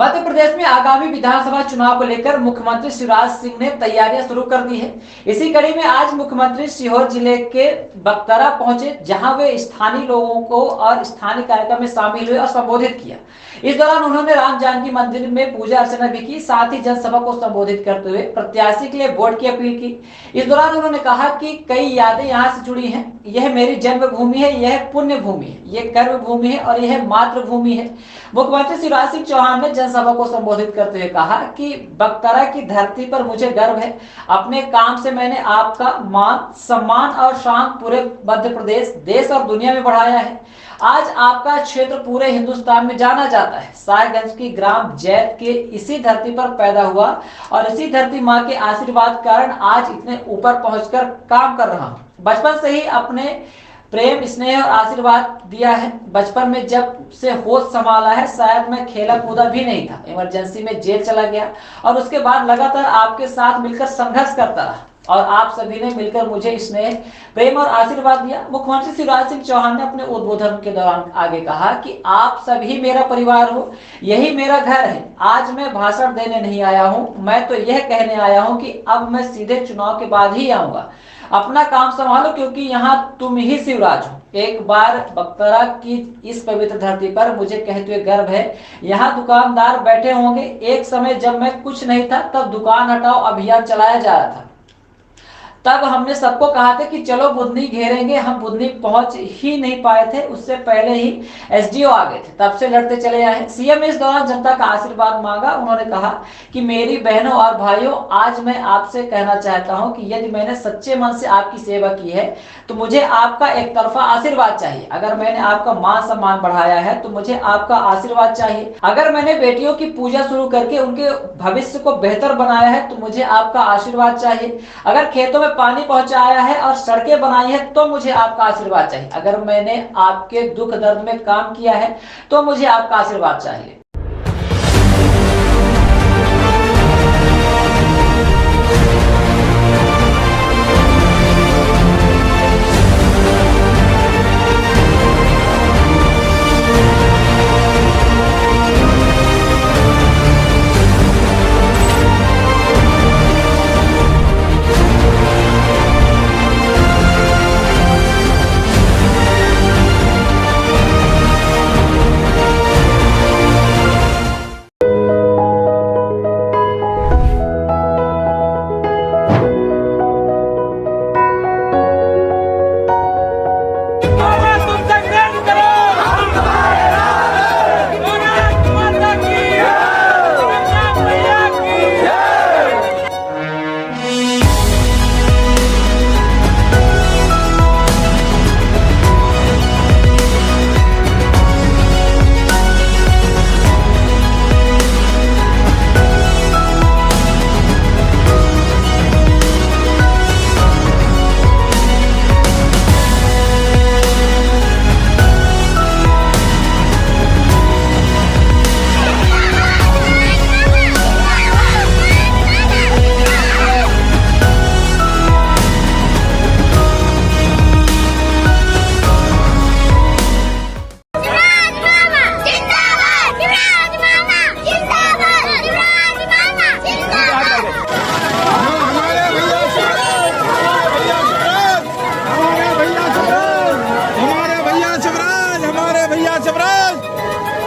मध्य प्रदेश में आगामी विधानसभा चुनाव को लेकर मुख्यमंत्री शिवराज सिंह ने तैयारियां शुरू कर दी है। इसी कड़ी में आज मुख्यमंत्री सीहोर जिले के बकतरा पहुंचे, जहां वे स्थानीय लोगों को और स्थानीय कार्यक्रम में शामिल हुए और संबोधित किया। इस दौरान उन्होंने राम जानकी मंदिर में पूजा अर्चना भी की, साथ ही जनसभा को संबोधित करते हुए प्रत्याशी के लिए वोट की अपील की। इस दौरान उन्होंने कहा कि कई यादें यहाँ से जुड़ी हैं। यह मेरी जन्मभूमि है, यह पुण्य भूमि है, यह कर्म भूमि है और यह मातृभूमि है। मुख्यमंत्री शिवराज सिंह चौहान ने जनसभा को संबोधित करते हुए कहा कि बकतरा की धरती पर मुझे गर्व है। अपने काम से मैंने आपका मान, सम्मान और शान पूरे मध्य प्रदेश, देश और दुनिया में बढ़ाया है। आज आपका क्षेत्र पूरे हिंदुस्तान में जाना जाता है। साहेबगंज की ग्राम जैत के इसी धरती पर पैदा हुआ और इसी धरती माँ के आशीर्वाद कारण आज इतने ऊपर पहुंचकर काम कर रहा हूँ। बचपन से ही अपने प्रेम, स्नेह और आशीर्वाद दिया है। बचपन में जब से होश संभाला है, शायद मैं खेला कूदा भी नहीं था। इमरजेंसी में जेल चला गया और उसके बाद लगातार आपके साथ मिलकर संघर्ष करता रहा और आप सभी ने मिलकर मुझे स्नेह, प्रेम और आशीर्वाद दिया। मुख्यमंत्री शिवराज सिंह चौहान ने अपने उद्बोधन के दौरान आगे कहा कि आप सभी मेरा परिवार हो, यही मेरा घर है। आज मैं भाषण देने नहीं आया हूँ, मैं तो यह कहने आया हूँ कि अब मैं सीधे चुनाव के बाद ही आऊंगा। अपना काम संभालो, क्योंकि यहाँ तुम ही शिवराज हो। एक बार बकतरा की इस पवित्र धरती पर मुझे कहते हुए गर्व है। यहाँ दुकानदार बैठे होंगे। एक समय जब मैं कुछ नहीं था, तब दुकान हटाओ अभियान चलाया जा रहा था। तब हमने सबको कहा था कि चलो बुधनी घेरेंगे। हम बुधनी पहुंच ही नहीं पाए थे, उससे पहले ही एसडीओ आ गए थे। तब से लड़ते चले आए हैं। सीएम ने इस दौरान जनता का आशीर्वाद मांगा। उन्होंने कहा कि मेरी बहनों और भाइयों, आज मैं आपसे कहना चाहता हूं कि यदि मैंने सच्चे मन से आपकी सेवा की है तो मुझे आपका एक तरफा आशीर्वाद चाहिए। अगर मैंने आपका मान सम्मान बढ़ाया है तो मुझे आपका आशीर्वाद चाहिए। अगर मैंने बेटियों की पूजा शुरू करके उनके भविष्य को बेहतर बनाया है तो मुझे आपका आशीर्वाद चाहिए। अगर खेतों में पानी पहुंचाया है और सड़कें बनाई है तो मुझे आपका आशीर्वाद चाहिए। अगर मैंने आपके दुख दर्द में काम किया है तो मुझे आपका आशीर्वाद चाहिए।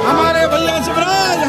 हमारे भैया शिवराज